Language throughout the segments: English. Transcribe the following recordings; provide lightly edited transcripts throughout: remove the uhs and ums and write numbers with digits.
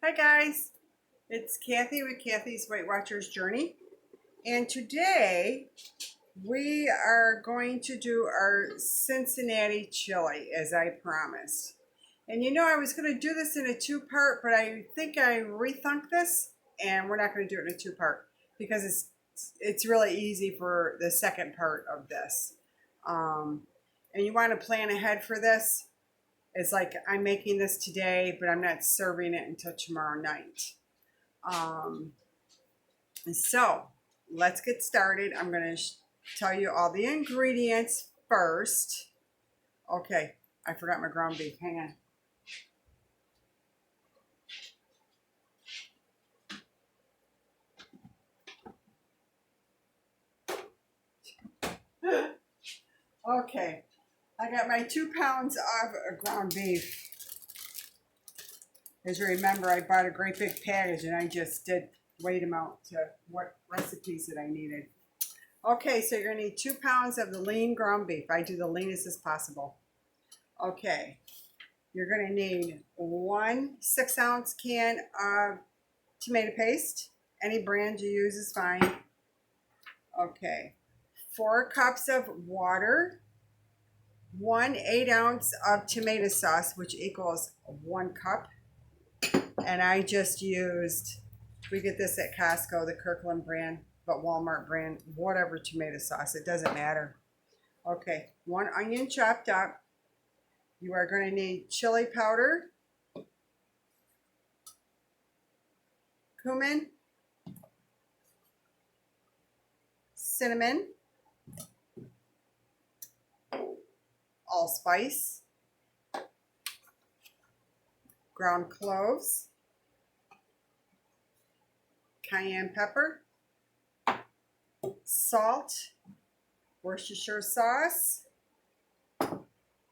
Hi guys, it's Kathy with Kathy's Weight Watchers Journey, and today we are going to do our Cincinnati Chili as I promised. And you know I was going to do this in a two-part, but I think I rethunk this, and we're not going to do it in a two-part because it's really easy for the second part of this. And you want to plan ahead for this. It's like I'm making this today, but I'm not serving it until tomorrow night. Um, so let's get started. I'm going to tell you all the ingredients first. Okay, I forgot my ground beef. Hang on. Okay, I got my 2 pounds of ground beef. As you remember, I bought a great big package and I just did weigh them out to what recipes that I needed. Okay, so you're gonna need 2 pounds of the lean ground beef. I do the leanest as possible. Okay, you're gonna need 1 6-ounce can of tomato paste. Any brand you use is fine. Okay, 4 cups of water, 1 8-ounce of tomato sauce, which equals 1 cup. And I just used, we get this at Costco, the Kirkland brand, but Walmart brand, whatever tomato sauce, it doesn't matter. Okay, 1 onion chopped up. You are going to need chili powder, cumin, cinnamon, allspice, ground cloves, cayenne pepper, salt, Worcestershire sauce.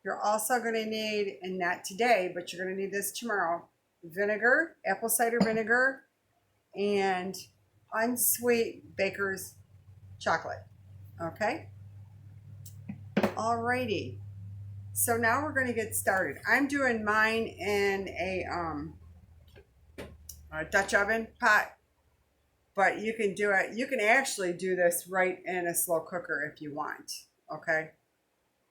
You're also going to need, and not today, but you're going to need this tomorrow, vinegar, apple cider vinegar, and unsweet baker's chocolate. Okay? Alrighty. So now we're going to get started. I'm doing mine in a Dutch oven pot, but you can do it. You can actually do this right in a slow cooker if you want. Okay?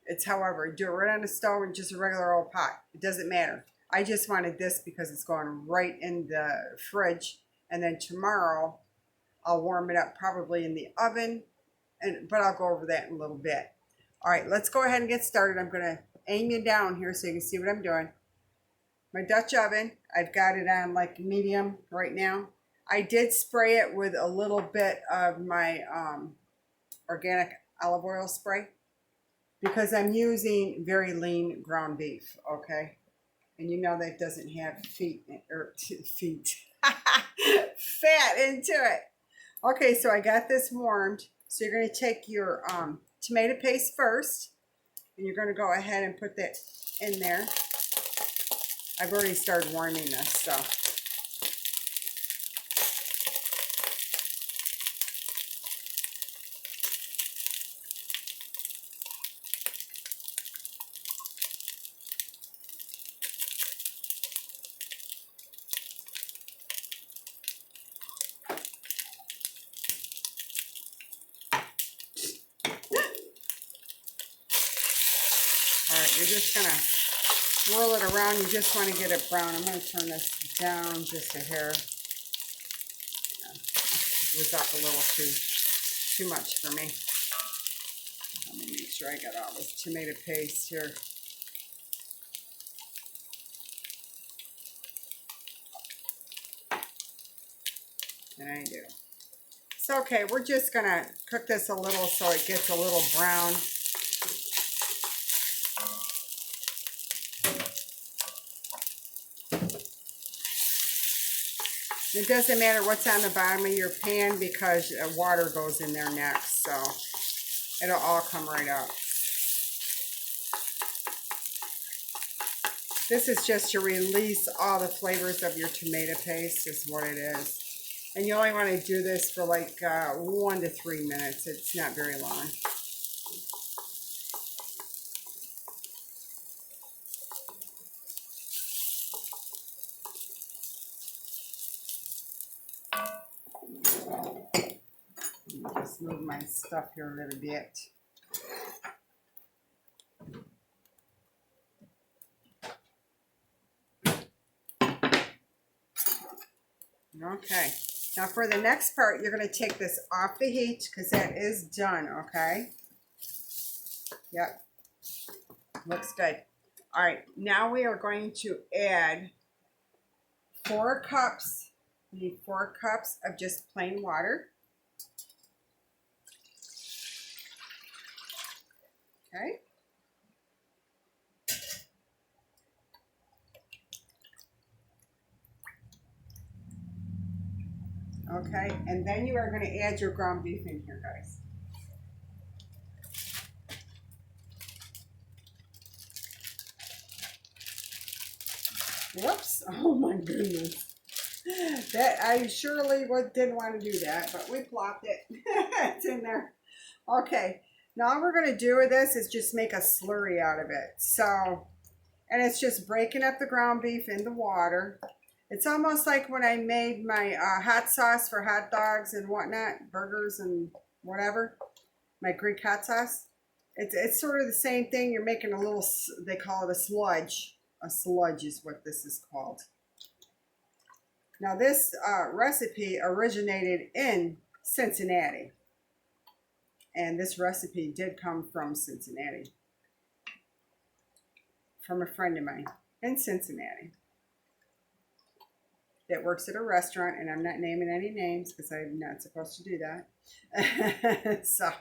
It's however, do it right on the stove in just a regular old pot. It doesn't matter. I just wanted this because it's going right in the fridge, and then tomorrow I'll warm it up probably in the oven, but I'll go over that in a little bit. All right, let's go ahead and get started. I'm going to aim you down here so you can see what I'm doing. My Dutch oven, I've got it on like medium right now. I did spray it with a little bit of my organic olive oil spray because I'm using very lean ground beef, okay? And you know that doesn't have feet, fat into it. Okay, so I got this warmed. So you're going to take your tomato paste first, and you're going to go ahead and put that in there. I've already started warming this, so. All right, you're just going to whirl it around. You just want to get it brown. I'm going to turn this down just a hair. It was up a little too much for me. Let me make sure I got all this tomato paste here. And I do. So, okay, we're just going to cook this a little so it gets a little brown. It doesn't matter what's on the bottom of your pan because water goes in there next, so it'll all come right up. This is just to release all the flavors of your tomato paste is what it is. And you only want to do this for like 1 to 3 minutes. It's not very long. Let's move my stuff here a little bit. Okay. Now for the next part, you're going to take this off the heat because that is done, okay? Yep. Looks good. All right. Now we are going to add 4 cups. You need 4 cups of just plain water. Okay. Okay, and then you are going to add your ground beef in here, guys. Whoops! Oh my goodness. That I surely didn't want to do that, but we plopped it. It's in there. Okay, now all we're going to do with this is just make a slurry out of it. So, and it's just breaking up the ground beef in the water. It's almost like when I made my hot sauce for hot dogs and whatnot, burgers and whatever, my Greek hot sauce. It's sort of the same thing. You're making a little, they call it a sludge. A sludge is what this is called. Now this recipe originated in Cincinnati. And this recipe did come from Cincinnati. From a friend of mine in Cincinnati that works at a restaurant, and I'm not naming any names because I'm not supposed to do that. So,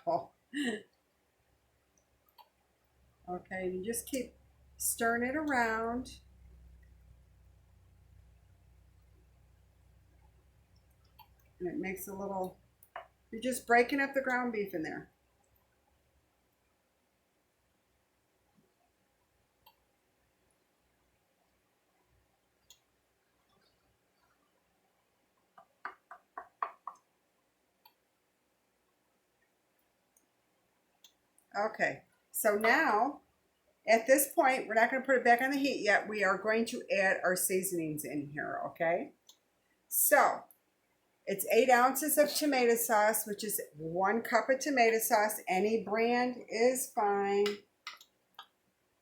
okay, you just keep stirring it around. And it makes a little, you're just breaking up the ground beef in there. Okay, so now at this point, we're not going to put it back on the heat yet. We are going to add our seasonings in here, okay? So, it's 8 ounces of tomato sauce, which is 1 cup of tomato sauce. Any brand is fine.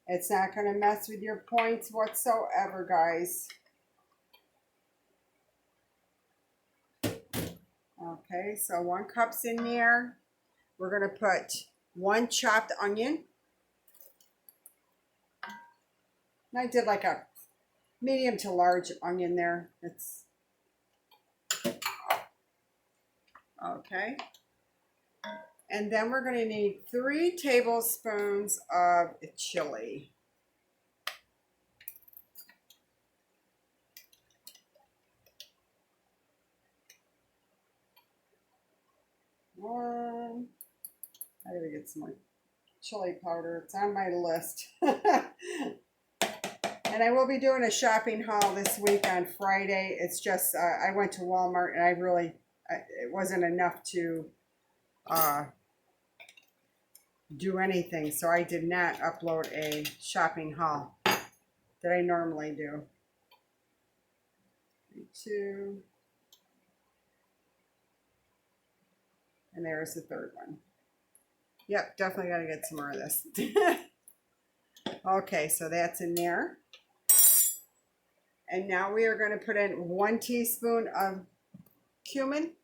It's not going to mess with your points whatsoever, guys. Okay, so 1 cup's in there. We're going to put 1 chopped onion. And I did like a medium to large onion there. It's okay. And then we're going to need 3 tablespoons of chili. One. I gotta get some more chili powder. It's on my list. And I will be doing a shopping haul this week on Friday. It's just, I went to Walmart and it wasn't enough to do anything. So I did not upload a shopping haul that I normally do. 2. And there's the 3rd one. Yep, definitely got to get some more of this. Okay, so that's in there. And now we are going to put in 1 teaspoon of cumin.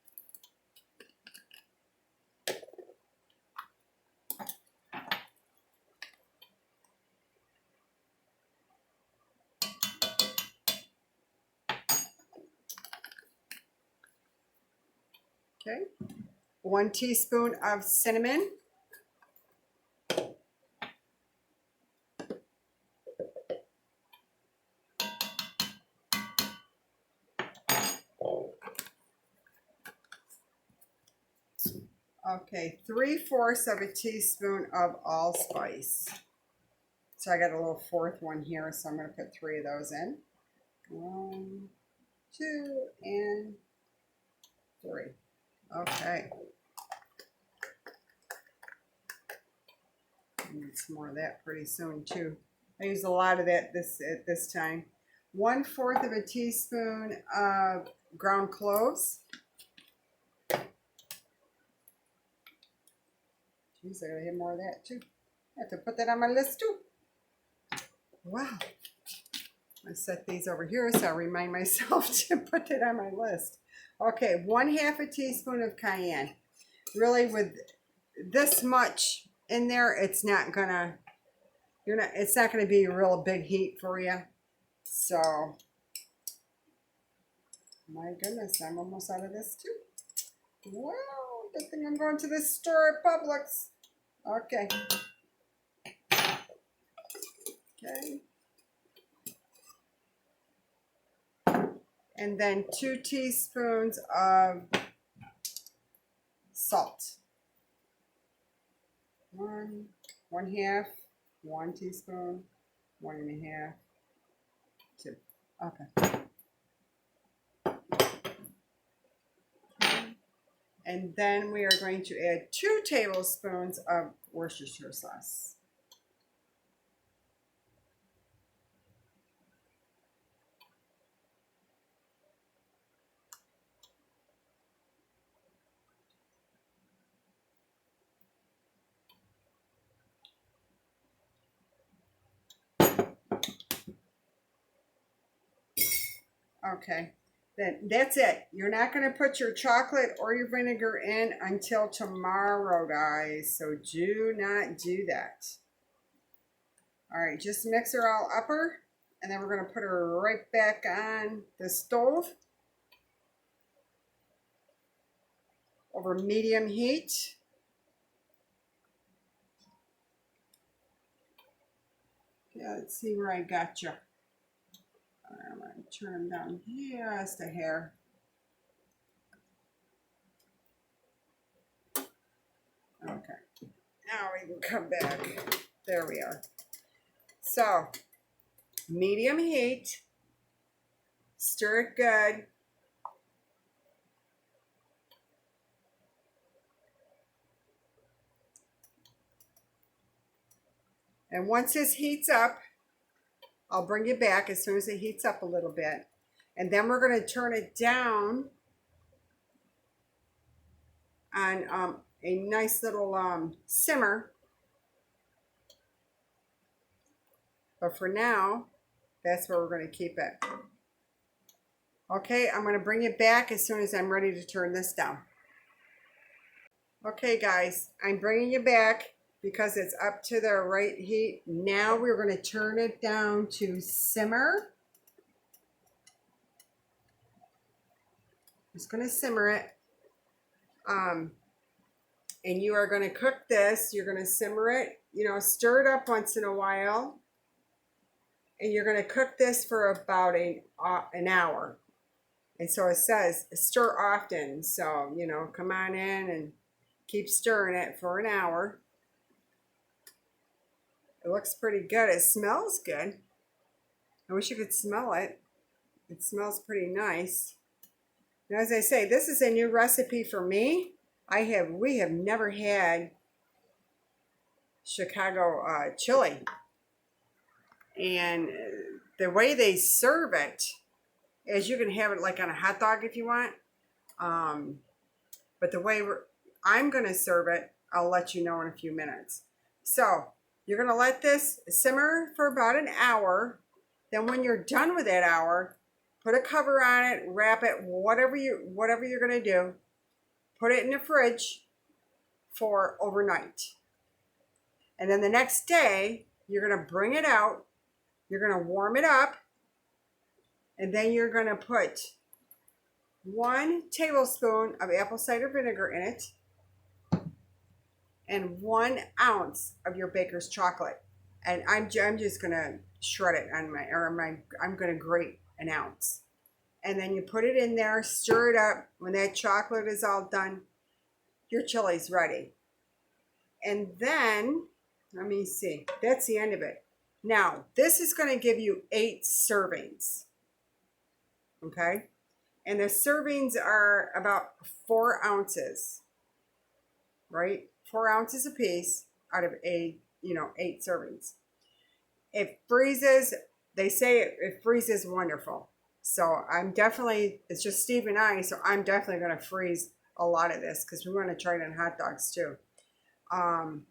Okay. 1 teaspoon of cinnamon. Okay, 3/4 of a teaspoon of allspice. So I got a little 4th one here, so I'm going to put 3 of those in. 1, 2, and 3. Okay. Need some more of that pretty soon too. I use a lot of that at this time. 1/4 of a teaspoon of ground cloves. Geez, I gotta have more of that too. I have to put that on my list too. Wow. I set these over here so I remind myself to put that on my list. Okay, 1/2 teaspoon of cayenne. Really, with this much in there, it's not gonna be a real big heat for you. So, my goodness, I'm almost out of this too. Wow, good thing I'm going to the store at Publix. Okay. Okay. And then 2 teaspoons of salt. 1/2, 1 teaspoon, 1 1/2, 2. Okay. And then we are going to add 2 tablespoons of Worcestershire sauce. Okay, then that's it. You're not going to put your chocolate or your vinegar in until tomorrow, guys. So do not do that. All right, just mix her all upper, and then we're going to put her right back on the stove over medium heat. Yeah, let's see where I got you. I'm going to turn them down just a hair. Okay, now we can come back. There we are. So, medium heat, stir it good. And once this heats up, I'll bring it back as soon as it heats up a little bit. And then we're going to turn it down on a nice little simmer. But for now, that's where we're going to keep it. Okay, I'm going to bring it back as soon as I'm ready to turn this down. Okay, guys, I'm bringing you back because it's up to the right heat. Now we're going to turn it down to simmer. Just going to simmer it. And you are going to cook this. You're going to simmer it. You know, stir it up once in a while. And you're going to cook this for about an hour. And so it says stir often. So, you know, come on in and keep stirring it for an hour. It looks pretty good. It smells good. I wish you could smell it. It smells pretty nice. Now, as I say, this is a new recipe for me. We have never had Chicago chili. And the way they serve it is you can have it like on a hot dog if you want. But the way I'm going to serve it, I'll let you know in a few minutes. So you're going to let this simmer for about an hour. Then when you're done with that hour, put a cover on it, wrap it, whatever you're going to do. Put it in the fridge for overnight. And then the next day, you're going to bring it out. You're going to warm it up. And then you're going to put 1 tablespoon of apple cider vinegar in it. And 1 ounce of your baker's chocolate. And I'm just going to shred it on I'm going to grate 1 ounce. And then you put it in there, stir it up. When that chocolate is all done, your chili's ready. And then, let me see, that's the end of it. Now, this is going to give you 8 servings. Okay? And the servings are about 4 ounces. Right? 4 ounces a piece out of 8 servings. It freezes, they say it freezes wonderful. So it's just Steve and I, so I'm definitely going to freeze a lot of this because we want to try it on hot dogs too. And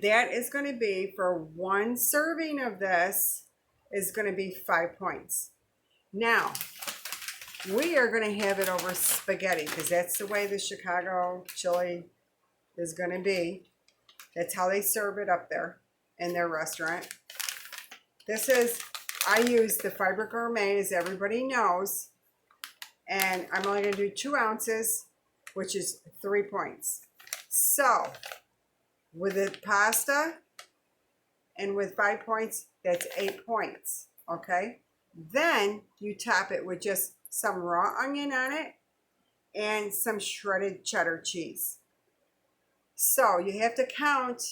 that is going to be, for one serving of this, is going to be 5 points. Now, we are going to have it over spaghetti because that's the way the Chicago chili is going to be. That's how they serve it up there in their restaurant. This is, I use the Fiber Gourmet, as everybody knows. And I'm only going to do 2 ounces, which is 3 points. So, with the pasta and with 5 points, that's 8 points. Okay? Then you top it with just some raw onion on it and some shredded cheddar cheese. So you have to count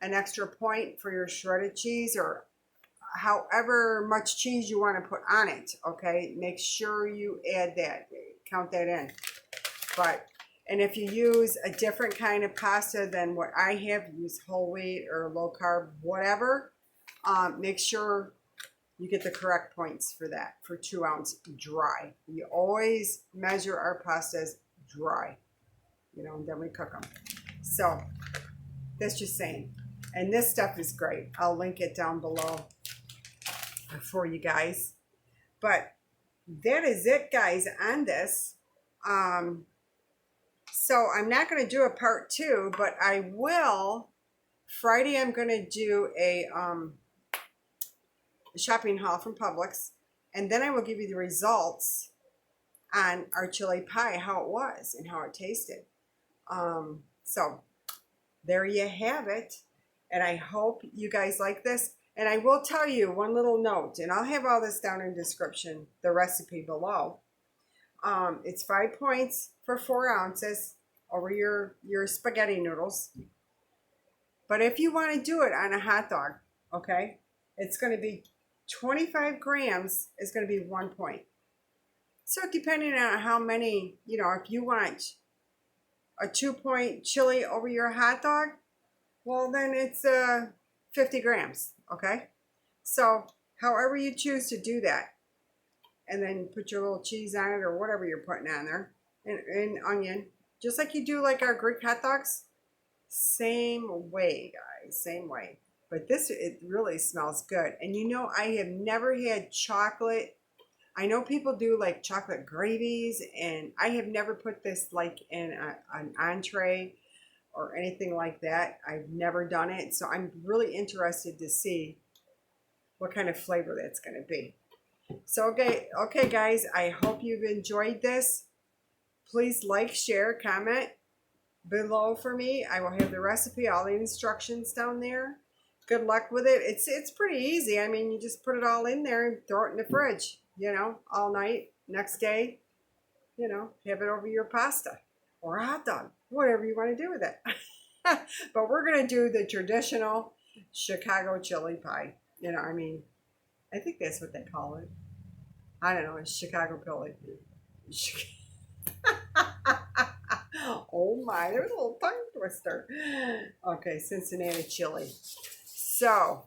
an extra point for your shredded cheese, or however much cheese you want to put on it. Okay, make sure you add that, count that in. And if you use a different kind of pasta than what I have, use whole wheat or low carb, whatever, make sure you get the correct points for that, for 2 ounce dry. You always measure our pastas dry, you know, and then we cook them. So that's just saying. And this stuff is great. I'll link it down below for you guys. But that is it, guys, on this. So I'm not going to do a part 2, but I will. Friday I'm going to do a shopping haul from Publix, and then I will give you the results on our chili pie, how it was and how it tasted. So there you have it, and I hope you guys like this. And I will tell you one little note, and I'll have all this down in the description, the recipe below. It's 5 points for 4 ounces over your spaghetti noodles. But if you want to do it on a hot dog, okay, it's going to be 25 grams is going to be 1 point. So depending on how many, you know, if you want a 2-point chili over your hot dog, well, then it's 50 grams, okay? So however you choose to do that, and then put your little cheese on it or whatever you're putting on there, and onion, just like you do like our Greek hot dogs. Same way, guys, same way. But this, it really smells good. And you know, I have never had chocolate. I know people do like chocolate gravies, and I have never put this like in an entree or anything like that. I've never done it. So I'm really interested to see what kind of flavor that's going to be. So, okay, guys, I hope you've enjoyed this. Please like, share, comment below for me. I will have the recipe, all the instructions down there. Good luck with it. It's pretty easy. I mean, you just put it all in there and throw it in the fridge, you know, all night. Next day, you know, have it over your pasta or a hot dog, whatever you want to do with it. But we're going to do the traditional Chicago chili pie. You know, I mean, I think that's what they call it. I don't know, it's Chicago chili. Oh my, there's a little tongue twister. Okay, Cincinnati Chili. So,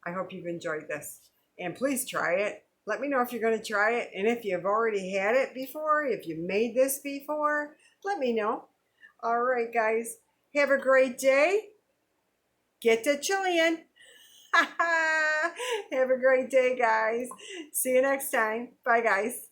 I hope you've enjoyed this. And please try it. Let me know if you're going to try it. And if you've already had it before, if you made this before, let me know. All right, guys. Have a great day. Get to chiliing. Have a great day, guys. See you next time. Bye, guys.